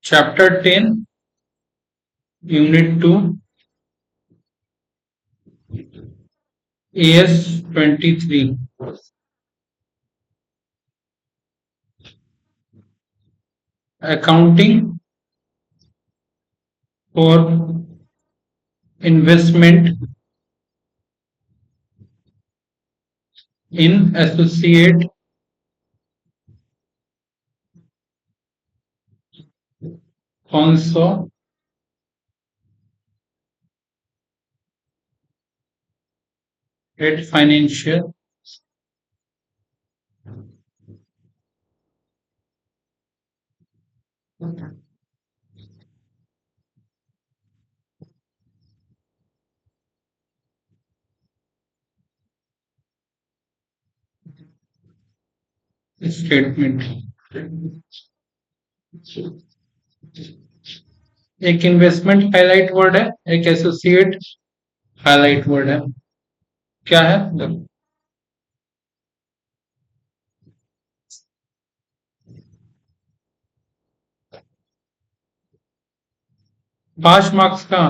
Chapter 10, Unit 2, AS 23. Accounting for investment in associate consolidated financial statement. एक investment highlight word है, एक associate highlight word है. क्या है? 5 मार्क्स का,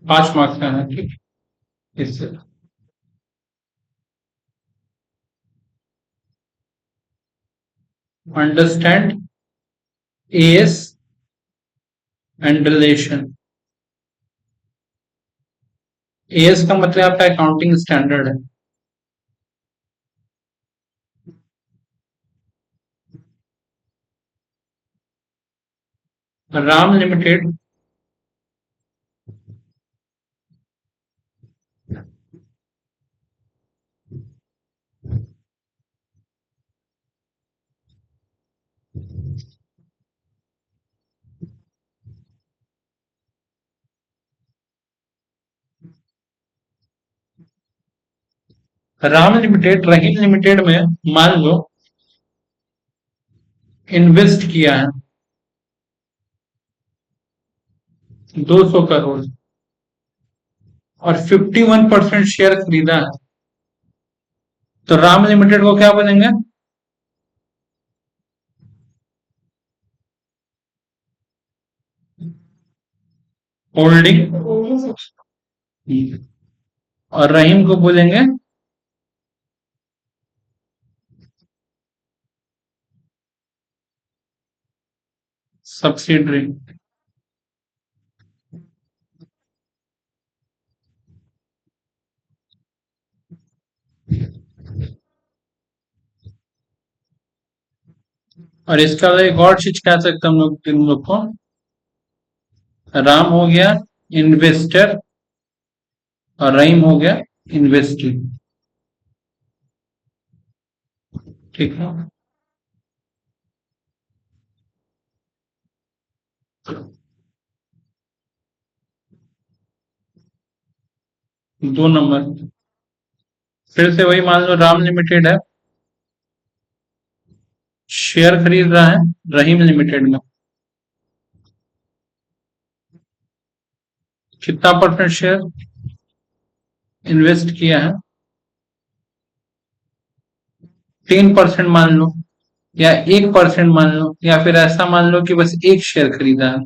5 मार्क्स का है. ठीक, इससे understand as and relation. As का मतलब आपका अकाउंटिंग स्टैंडर्ड है. राम लिमिटेड रहीम लिमिटेड में मान लो इन्वेस्ट किया है 200 करोड़ और 51% शेयर खरीदा है, तो राम लिमिटेड को क्या बोलेंगे? होल्डिंग. और रहीम को बोलेंगे सब्सिडरी. और इसका एक और चीज कह सकते हैं हम लोग इन लोग को. राम हो गया इन्वेस्टर और रहीम हो गया इन्वेस्टी. ठीक है. 2 नंबर फिर से वही मान लो राम लिमिटेड है, शेयर खरीद रहा है रहीम लिमिटेड में. कितना परसेंट शेयर इन्वेस्ट किया है? 3% मान लो या 1% मान लो या फिर ऐसा मान लो कि बस एक शेयर खरीदा है,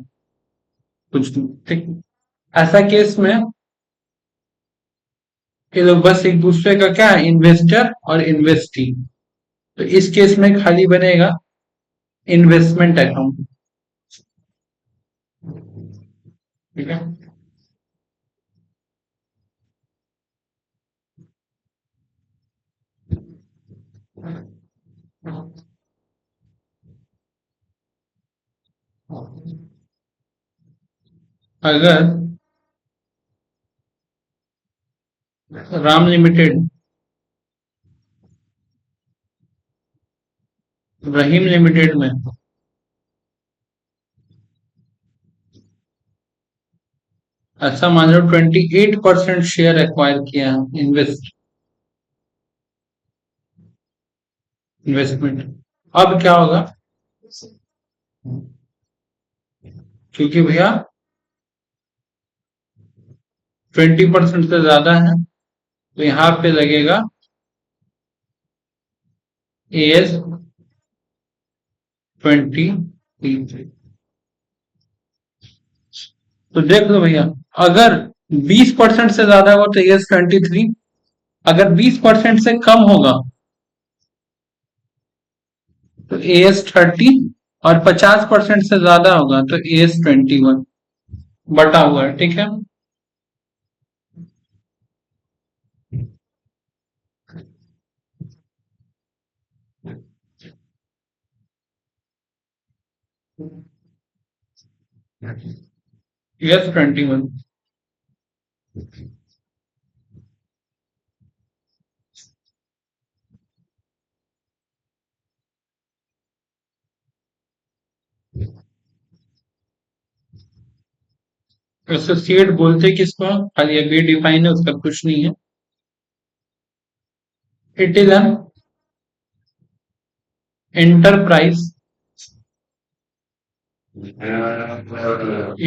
कुछ नहीं. ठीक. ऐसा केस में ये लोग बस एक दूसरे का क्या है, इन्वेस्टर और इन्वेस्टी. तो इस केस में खाली बनेगा इन्वेस्टमेंट अकाउंट. ठीक है. अगर राम लिमिटेड रहीम लिमिटेड में ऐसा मान लो 28% शेयर एक्वायर किया है इन्वेस्टमेंट. अब क्या होगा? क्योंकि भैया 20% से ज्यादा है तो यहाँ पे लगेगा AS 23। तो देख लो भैया, अगर 20% से ज्यादा हो तो AS 23, अगर 20% से कम होगा तो AS 30, और 50% से ज्यादा होगा तो AS 21 बटा हुआ है। ठीक है, AS 21। एसोसिएट बोलते किसको, खाली अभी डिफाइन है, उसका कुछ नहीं है। It is an enterprise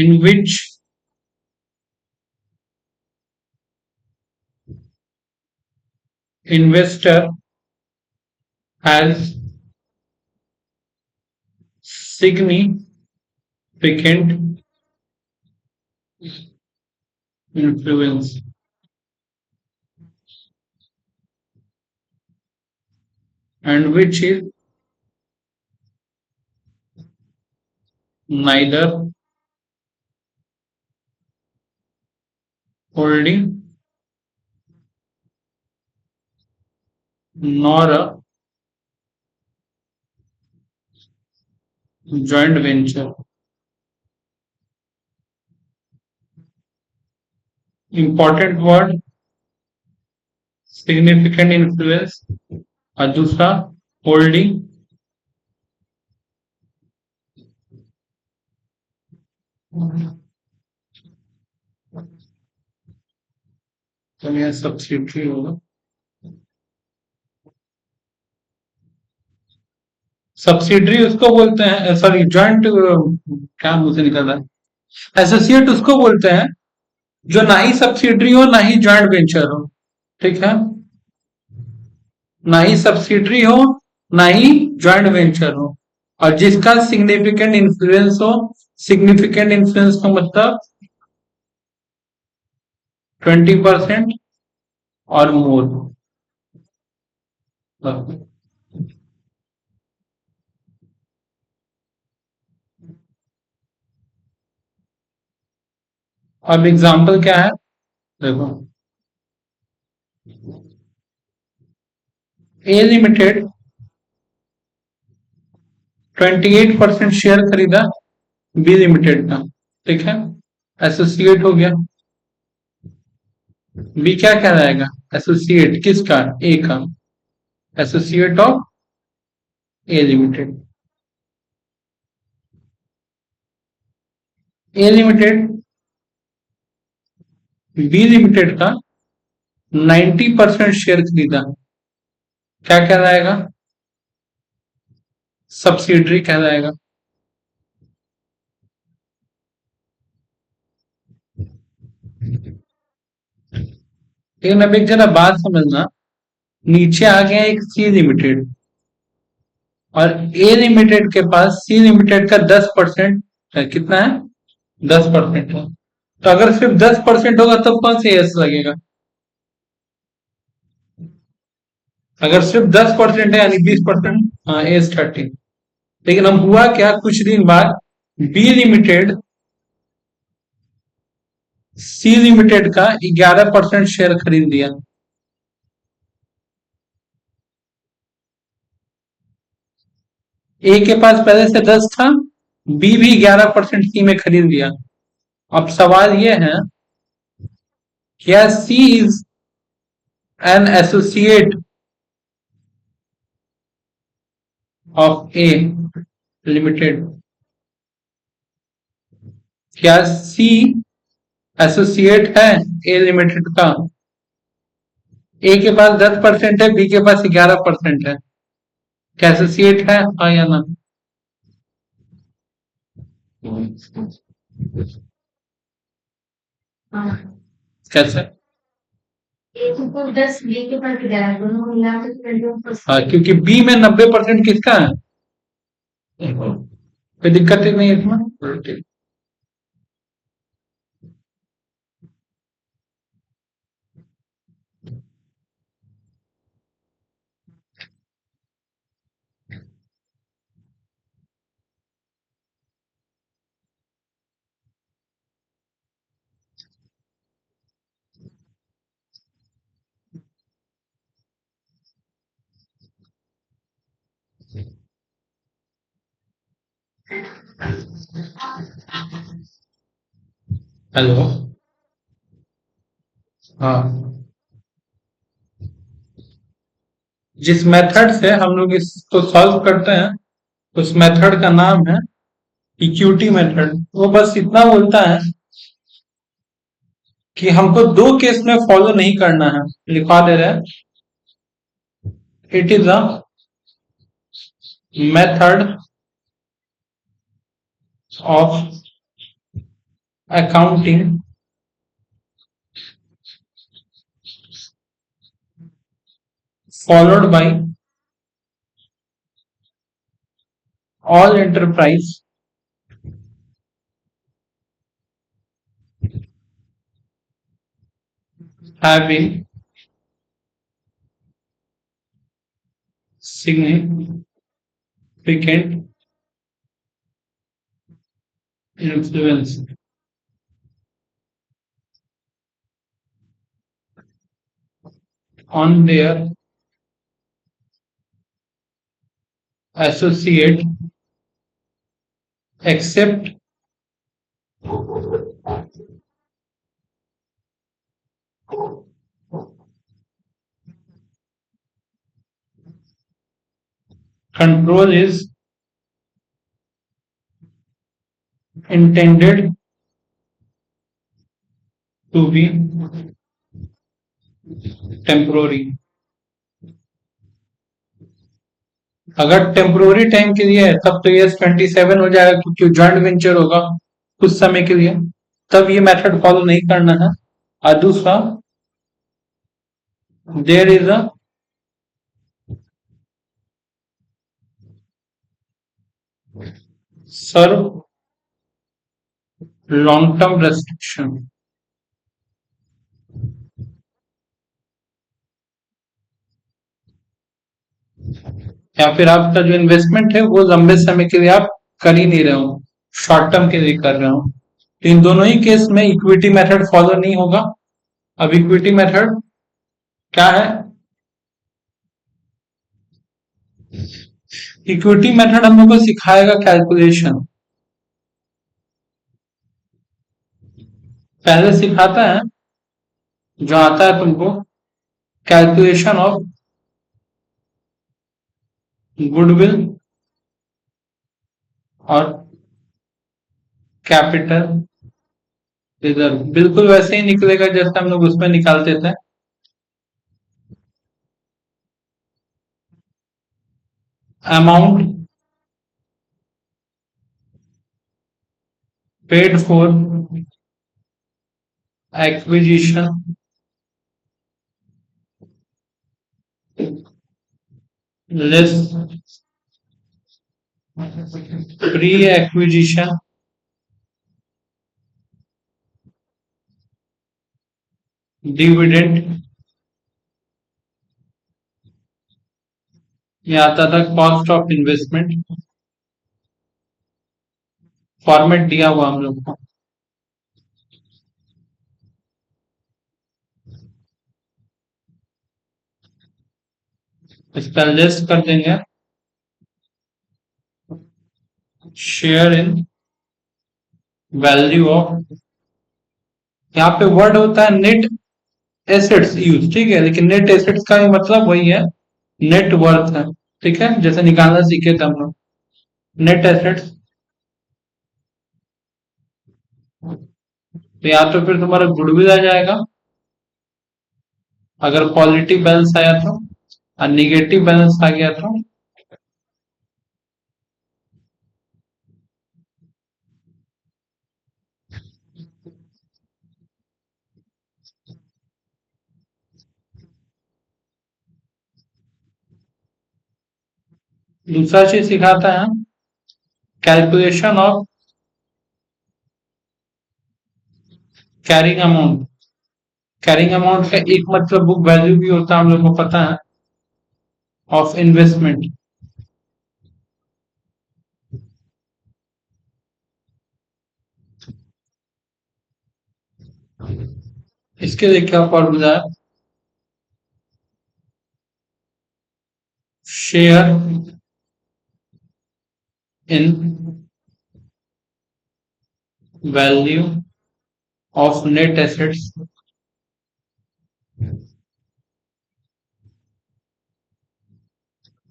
in which investor has significant influence and which is neither holding nor a joint venture. Important word significant influence और दूसरा holding तो यह सब्सिडी होगा। सब्सिडरी उसको बोलते हैं, सॉरी जॉइंट, क्या मुंह से निकल रहा है, एसोसिएट उसको बोलते हैं जो ना ही सब्सिडरी हो ना ही जॉइंट वेंचर हो। ठीक है, ना ही सब्सिडरी हो ना ही जॉइंट वेंचर हो, और जिसका सिग्निफिकेंट इन्फ्लुएंस हो। सिग्निफिकेंट इन्फ्लुएंस का मतलब 20% और मोर। अब एग्जाम्पल क्या है, देखो, ए लिमिटेड 28% शेयर खरीदा बी लिमिटेड का। ठीक है, एसोसिएट हो गया। बी क्या कहलाएगा, एसोसिएट किसका, ए का, associate of A limited. A limited B limited का 90% शेयर खरीदा, क्या कहलाएगा, सब्सिडरी कहलाएगा। लेकिन अब एक जरा बात समझना, नीचे आ गया एक सी लिमिटेड, और ए लिमिटेड के पास सी लिमिटेड का 10% है। कितना है, 10% है। तो अगर सिर्फ 10% होगा तब कौन से एस लगेगा, अगर सिर्फ 10% है यानी 20%, हाँ एस 30। लेकिन अब हुआ क्या, कुछ दिन बाद बी लिमिटेड सी लिमिटेड का 11% शेयर खरीद लिया। ए के पास पहले से 10 था, बी भी 11% सी में खरीद लिया। अब सवाल यह है, क्या C is an associate of A limited, क्या सी एसोसिएट है ए लिमिटेड का। ए के पास 10% है, बी के पास 11% है, क्या एसोसिएट है, हाँ या ना। कैसे? तुमको 10 लेके पढ़ के जाना दोनों को मिला के 21%। हाँ, क्योंकि बी में 90% किसका है? कोई दिक्कत ही नहीं है इसमें, ठीक। हेलो। हाँ, जिस मेथड से हम लोग इसको सॉल्व करते हैं उस मेथड का नाम है इक्विटी मेथड। वो बस इतना बोलता है कि हमको दो केस में फॉलो नहीं करना है। लिखवा दे रहे हैं, it is a method of accounting followed by all enterprise having significant influence on their associate except control is intended to be temporary। अगर टेम्पोररी टाइम के लिए है तब तो ये 27 हो जाएगा, क्योंकि जॉइंट वेंचर होगा कुछ समय के लिए, तब ये मेथड फॉलो नहीं करना है। और दूसरा, there is a severe long term restriction, या फिर आपका जो इन्वेस्टमेंट है वो लंबे समय के लिए आप कर ही नहीं रहे हो, शॉर्ट टर्म के लिए कर रहे हो। तो इन दोनों ही केस में इक्विटी मेथड फॉलो नहीं होगा। अब इक्विटी मेथड क्या है? इक्विटी मेथड हम लोग को सिखाएगा कैलकुलेशन। पहले सिखाता है जो आता है तुमको, कैलकुलेशन ऑफ गुडविल और कैपिटल रिजर्व। बिल्कुल वैसे ही निकलेगा जैसे हम लोग उसमें निकालते थे। Amount paid for acquisition less pre acquisition dividend. ये आता था कॉस्ट ऑफ इन्वेस्टमेंट। फॉर्मेट दिया हुआ हम लोग को, इसका लिस्ट कर देंगे। शेयर इन वैल्यू ऑफ, यहाँ पे वर्ड होता है नेट एसेट्स यूज, ठीक है, लेकिन नेट एसेट्स का भी मतलब वही है, नेट वर्थ है। ठीक है, जैसे निकालना सीखे थे हम लोग, नेट एसेट्स। तो या तो फिर तुम्हारा गुडविल आ जाएगा अगर पॉजिटिव बैलेंस आया तो, और निगेटिव बैलेंस आ गया तो दूसरा चीज सिखाता है calculation of carrying amount. Carrying amount का एक मतलब बुक वैल्यू भी होता है, हम लोग को पता है, ऑफ इन्वेस्टमेंट। इसके लिए क्या फॉर्मूला है? Share in value of net assets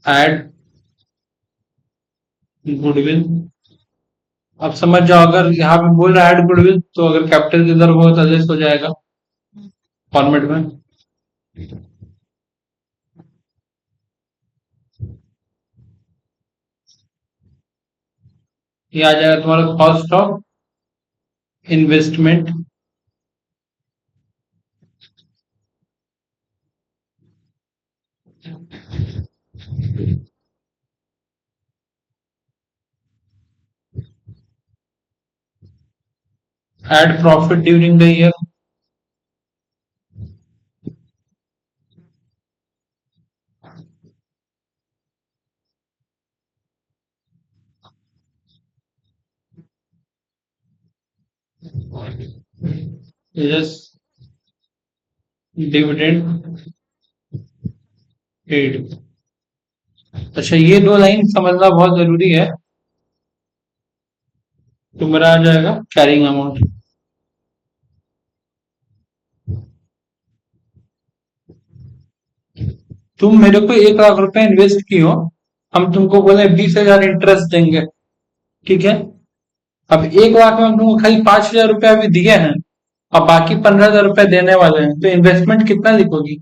add goodwill. अब समझ जाओ, अगर यहाँ पे बोल रहा है एड गुडविल, तो अगर कैपिटल की तरफ हो तो एडजस्ट हो जाएगा फॉर्मेट में। ये आ जाएगा तुम्हारा cost of investment add profit during the year. Yes, dividend paid. अच्छा, ये दो लाइन समझना बहुत जरूरी है। तो मेरा आ जाएगा कैरिंग अमाउंट। तुम मेरे को 1 लाख रुपए इन्वेस्ट की हो, हम तुमको बोले 20,000 इंटरेस्ट देंगे, ठीक है। अब 1 लाख में हम तुमको खाली 5,000 रुपया अभी दिए हैं, और बाकी 15,000 रुपए देने वाले हैं, तो इन्वेस्टमेंट कितना लिखोगी?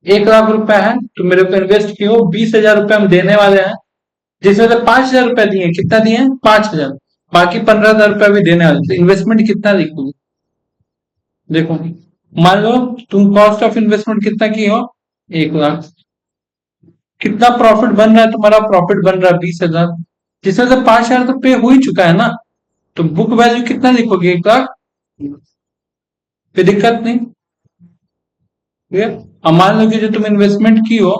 1 लाख रुपए है, तो मेरे को इन्वेस्ट की हो, 20,000 रुपए हम देने वाले हैं, जिसमें से 5,000 रुपए दिए, कितना दिए? 5,000। बाकी 15,000 रुपए भी देने वाले, तो इन्वेस्टमेंट कितना लिखोगे? देखो, मान लो तुम कॉस्ट ऑफ इन्वेस्टमेंट कितना की हो? 1 लाख। कितना प्रॉफिट बन रहा है तुम्हारा? प्रॉफिट बन रहा है 20,000, जिसमें से 5,000 तो पे हो ही चुका है ना। तो बुक वैल्यू कितना लिखोगे? 1 लाख। कोई दिक्कत नहीं। ठीक है। अब मान लो कि जो तुम इन्वेस्टमेंट की हो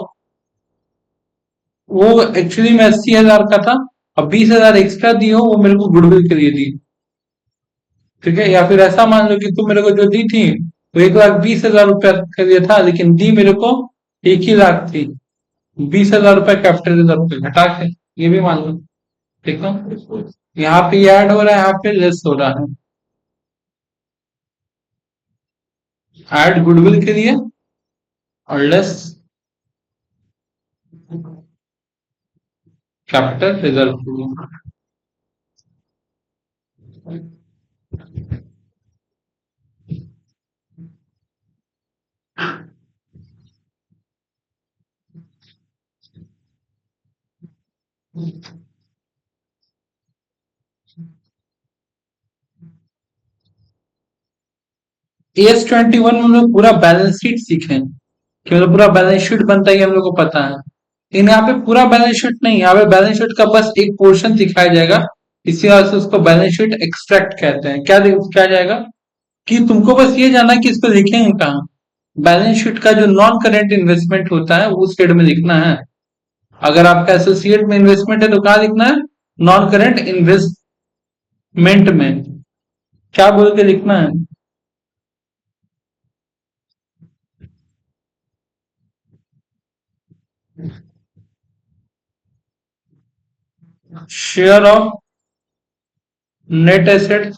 वो एक्चुअली में 80,000 का था, अब 20,000 एक्स्ट्रा दी हो, वो मेरे को गुडविल के लिए दी। ठीक है। या फिर ऐसा मान लो कि तुम मेरे को जो दी थी वो 1,20,000 रुपया के लिए था, लेकिन दी मेरे को 1 ही लाख थी। 20,000 रुपया कैपिटल रिजर्व पे घटा के, ये भी मान लो। ठीक है। यहाँ पे ऐड हो रहा है, यहाँ पे लेस हो रहा है। ऐड गुडविल के लिए और लेस कैपिटल रिजर्व के लिए। AS21 में हम लोग पूरा बैलेंस शीट सीखे, कि मतलब पूरा बैलेंस शीट बनता है, ये हम लोग को पता है। लेकिन यहाँ पे पूरा बैलेंस शीट नहीं, यहाँ पे बैलेंस शीट का बस एक पोर्शन दिखाया जाएगा। इसी वजह से उसको बैलेंस शीट एक्सट्रैक्ट कहते हैं। क्या जाएगा कि तुमको बस ये जानना है कि इसको लिखेंगे कहाँ। बैलेंस शीट का जो नॉन करेंट इन्वेस्टमेंट होता है वो उस साइड में लिखना है। अगर आपका एसोसिएट में इन्वेस्टमेंट है तो कहाँ लिखना है? नॉन करेंट इन्वेस्टमेंट में। क्या बोल के लिखना है? Share of net asset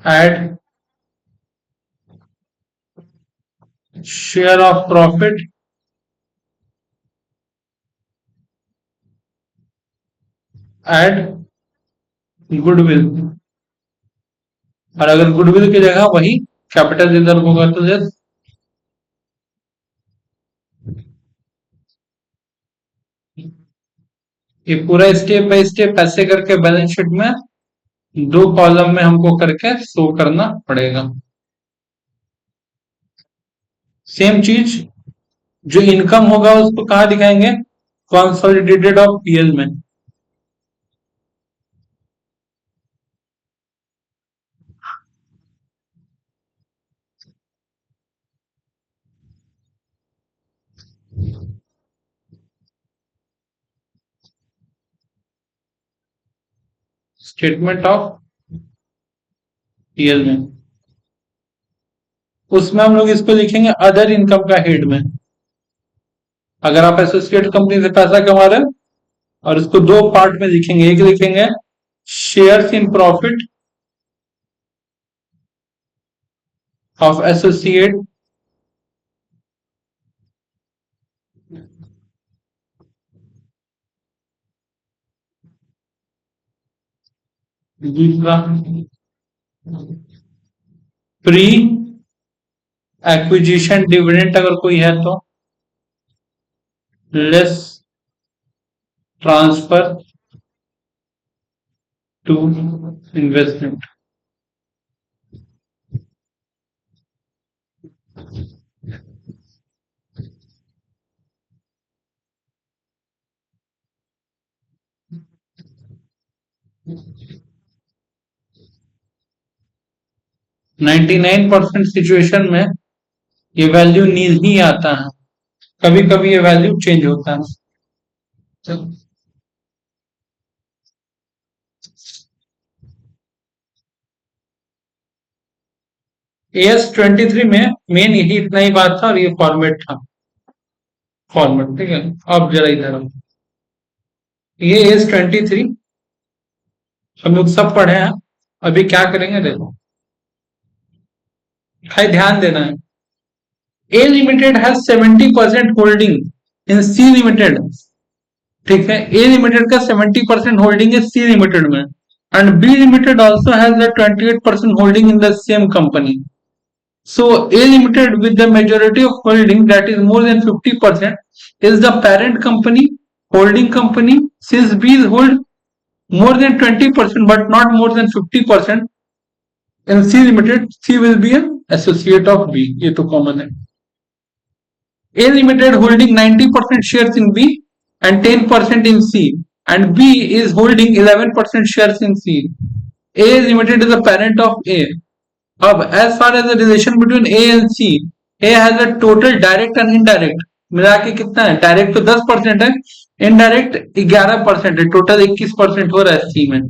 add share of profit add goodwill. और अगर गुडविल की जगह वही कैपिटल रिजर्व होगा तो जस्ट ये पूरा स्टेप बाय स्टेप ऐसे करके बैलेंस शीट में 2 कॉलम में हमको करके शो करना पड़ेगा। सेम चीज जो इनकम होगा उसको कहाँ दिखाएंगे? कंसोलिडेटेड ऑफ पीएल में। स्टेटमेंट ऑफ पीएल में, उसमें हम लोग इसको लिखेंगे अदर इनकम का हेड में। अगर आप एसोसिएट कंपनी से पैसा कमा रहे हैं और इसको दो पार्ट में लिखेंगे, एक लिखेंगे shares in profit of associate दूसरा प्री एक्विजिशन डिविडेंड अगर कोई है तो less transfer to investment. Ninety 99% situation में ये वैल्यू नील ही आता है, कभी कभी ये वैल्यू चेंज होता है। AS23 में मेन यही इतना ही बात था और ये फॉर्मेट था, फॉर्मेट ठीक है। अब जरा इधर आओ, ये AS23 हम लोग सब पढ़े हैं। अभी क्या करेंगे देखो, भाई ध्यान देना है। A limited has 70% holding in C limited, ठीक है। ए लिमिटेड का 70% होल्डिंग है सी लिमिटेड में, and B limited also has a 28% holding in the same company. So A Limited with the majority of holding that is more than 50% is the parent company, holding company. Since B is hold more than 20% but not more than 50% in C Limited, C will be an associate of B. ये तो common है। A Limited holding 90% shares in B and 10% in C, and B is holding 11% shares in C. A Limited is the parent of A. अब as far as the relation between A and C, A has a total direct and indirect मिला के कितना है? Direct तो 10% है, indirect 11% है, total 21% हो रहा है C में।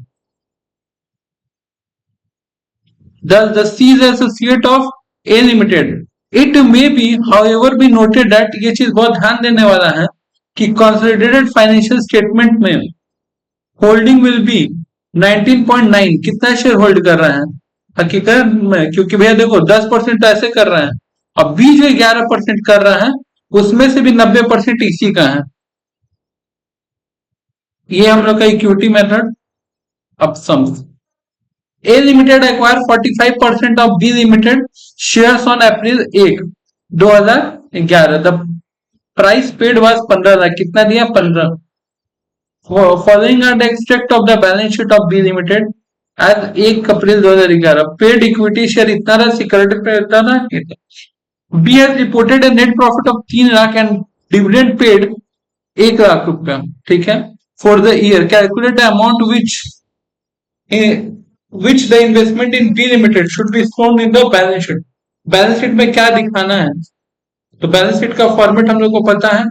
Thus the C is associate of A Limited. It may be however be noted that ये चीज बहुत ध्यान देने वाला है कि consolidated financial statement में होल्डिंग विल बी 19.9, कितना शेयर होल्ड कर रहा है हकीकत में, क्योंकि भैया देखो 10% तो ऐसे कर रहा है, अब बी जो 11% कर रहा है उसमें से भी 90% इसी का है। ये हम लोग का इक्विटी मेथड। अब sums, A limited acquire 45% of B limited shares on April 1, 2011। The price paid was 15 lakh, कितना दिया? 15। Following are the extract of the balance sheet of B limited as 1 April 2011। Paid equity share इतना रहा, security पे इतना रहा। B has reported a net profit of 3 lakh and dividend paid 1 lakh रुपया, ठीक है, for the year. Calculate the amount which the investment in B Limited should be shown in the balance sheet। Balance sheet में क्या दिखाना है? तो balance sheet का format हम लोग को पता है।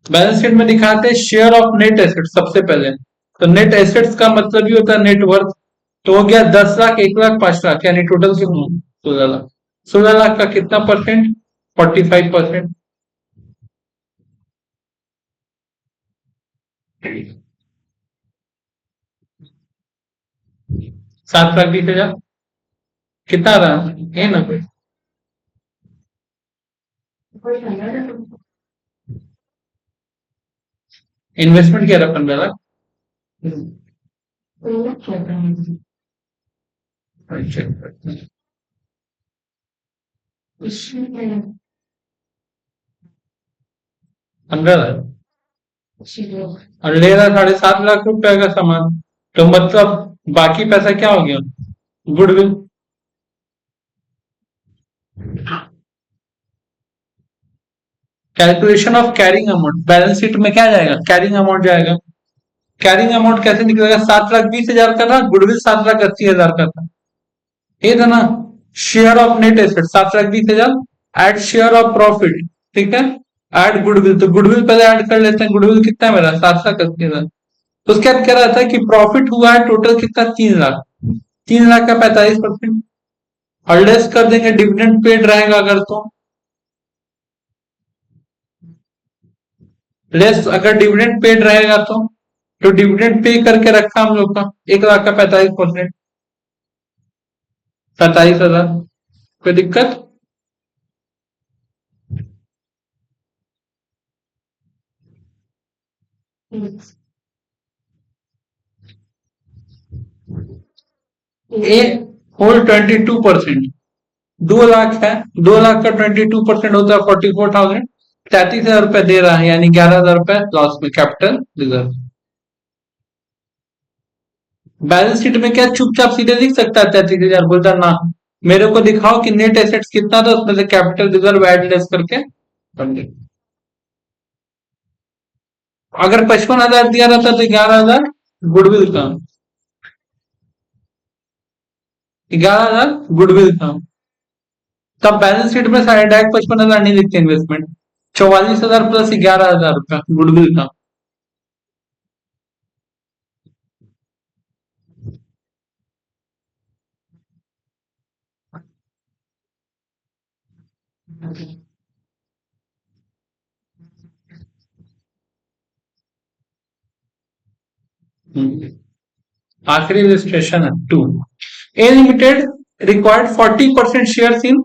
बैलेंस शीट में दिखाते हैं शेयर ऑफ नेट एसेट सबसे पहले। तो नेट एसेट्स का मतलब ही होता है नेटवर्थ। तो हो गया 10 लाख, 1 लाख, 5 लाख, यानी टोटल कितना? 16 लाख। 16 लाख का कितना परसेंट? 45%। 7,20,000 कितना रहा? ये ना इन्वेस्टमेंट क्या रहा? 15 लाख। पंद्रह लाख और ले रहा 7.5 लाख रुपए का सामान, तो मतलब बाकी पैसा क्या हो गया? Goodwill. Calculation of carrying amount, balance sheet में क्या जाएगा, कैरिंग अमाउंट जाएगा। कैरिंग अमाउंट कैसे निकलेगा, 7,20,000 का था, गुडविल 7,80,000 का था, ये था ना। Share of net asset 7,20,000, add share of profit, ठीक है। एड गुडविल, तो गुडविल पहले ऐड कर लेते हैं, गुडविल कितना है मेरा 7,80,000। तो उसके बाद कह रहा था कि प्रॉफिट हुआ है टोटल कितना, 3,00,000, 3,00,000 का 45%, और लेस कर देंगे डिविडेंड पेड रहेगा अगर, लेस अगर डिविडेंड पेड रहेगा तो डिविडेंड पे करके रखा हम लोग का 1,00,000 का 45%, 45,000, कोई दिक्कत। ए होल 22%, 2,00,000 है, 2,00,000 का 22% होता है 44,000, 33,000 रुपए दे रहा है, यानी 11,000 रुपए लॉस में कैपिटल रिजर्व। बैलेंस शीट में क्या चुपचाप सीधे दिख सकता है 33,000, बोलता ना, मेरे को दिखाओ कि नेट एसेट्स कितना था, उसमें से कैपिटल रिजर्व एड लेस करके समझे। अगर 55,000 दिया रहता तो 11,000 गुडविल का, 11,000 गुडविल का, तब बैलेंस शीट में सारे डायरेक्ट 55,000 नहीं लिखते इन्वेस्टमेंट, 44,000 प्लस 11,000 रुपया गुडविल का। आखिरी इलस्ट्रेशन है 2, A limited required 40% share in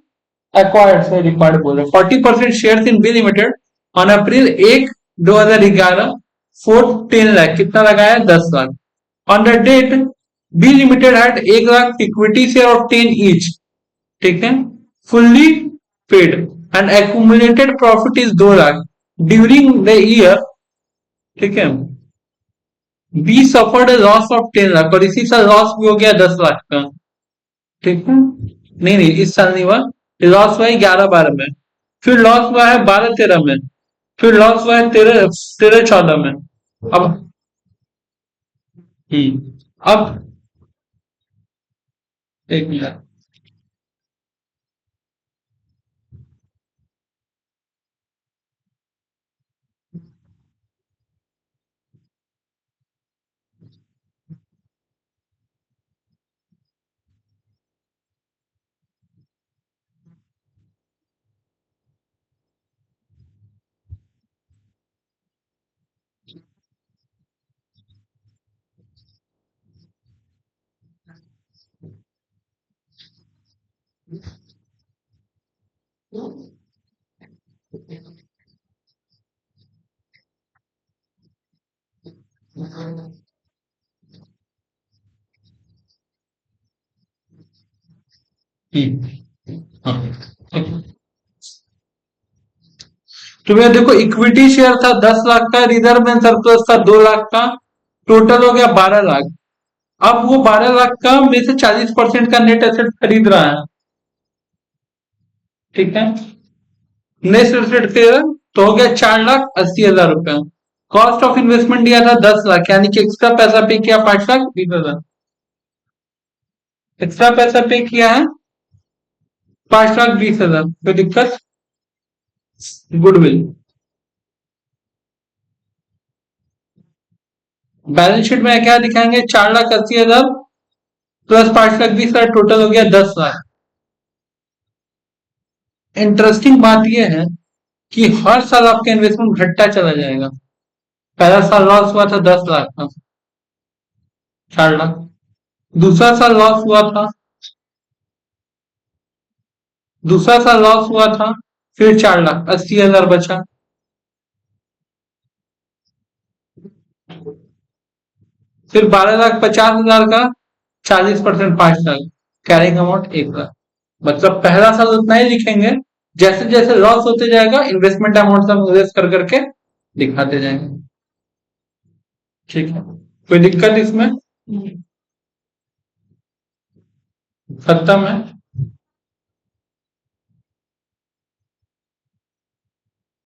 acquired से रिक्वायर्ड बोल रहे 40% share in B limited on April 1, 2011 for 10,00,000, कितना लगाया 10,00,000। On the date B limited had 1,00,000 equity share of 10 each, ठीक है, fully paid, and accumulated profit is 2,00,000 during the year, ठीक है। B suffered loss of 10,00,000, और इसी साल लॉस भी हो गया 10,00,000 का, ठीक है। नहीं नहीं, इस साल नहीं हुआ, लॉस हुआ है 11-12 में, फिर लॉस हुआ है 12-13 में, फिर लॉस हुआ है 13-14 में। अब अब एक मिनट, हाँ। तो भैया देखो, इक्विटी शेयर था 10,00,000 का, रिजर्व में सरप्लस था 2,00,000 का, टोटल हो गया 12,00,000। अब वो 12,00,000 का में से 40% का नेट एसेट खरीद रहा है, ठीक है। नेट एसेट खरीदा तो हो गया 4,80,000 रुपया। कॉस्ट ऑफ इन्वेस्टमेंट दिया था 10,00,000, यानी कि एक्स्ट्रा पैसा पे किया 5,20,000, एक्स्ट्रा पैसा पे किया है 5,20,000, कोई दिक्कत। गुडविल, बैलेंस शीट में क्या दिखाएंगे, 4,80,000 प्लस 5,20,000, टोटल हो गया 10,00,000। इंटरेस्टिंग बात यह है कि हर साल आपका इन्वेस्टमेंट घटता चला जाएगा। पहला साल लॉस हुआ था 10,00,000 का, 4,00,000, दूसरा साल लॉस हुआ था, दूसरा साल लॉस हुआ था, फिर 4,80,000 बचा, फिर 12,50,000 का 40%, 5,00,000, कैरिंग अमाउंट 1,00,000। मतलब पहला साल उतना ही लिखेंगे, जैसे जैसे लॉस होते जाएगा इन्वेस्टमेंट अमाउंट सब लेस कर करके दिखाते जाएंगे, ठीक है। कोई दिक्कत इसमें, खत्म है।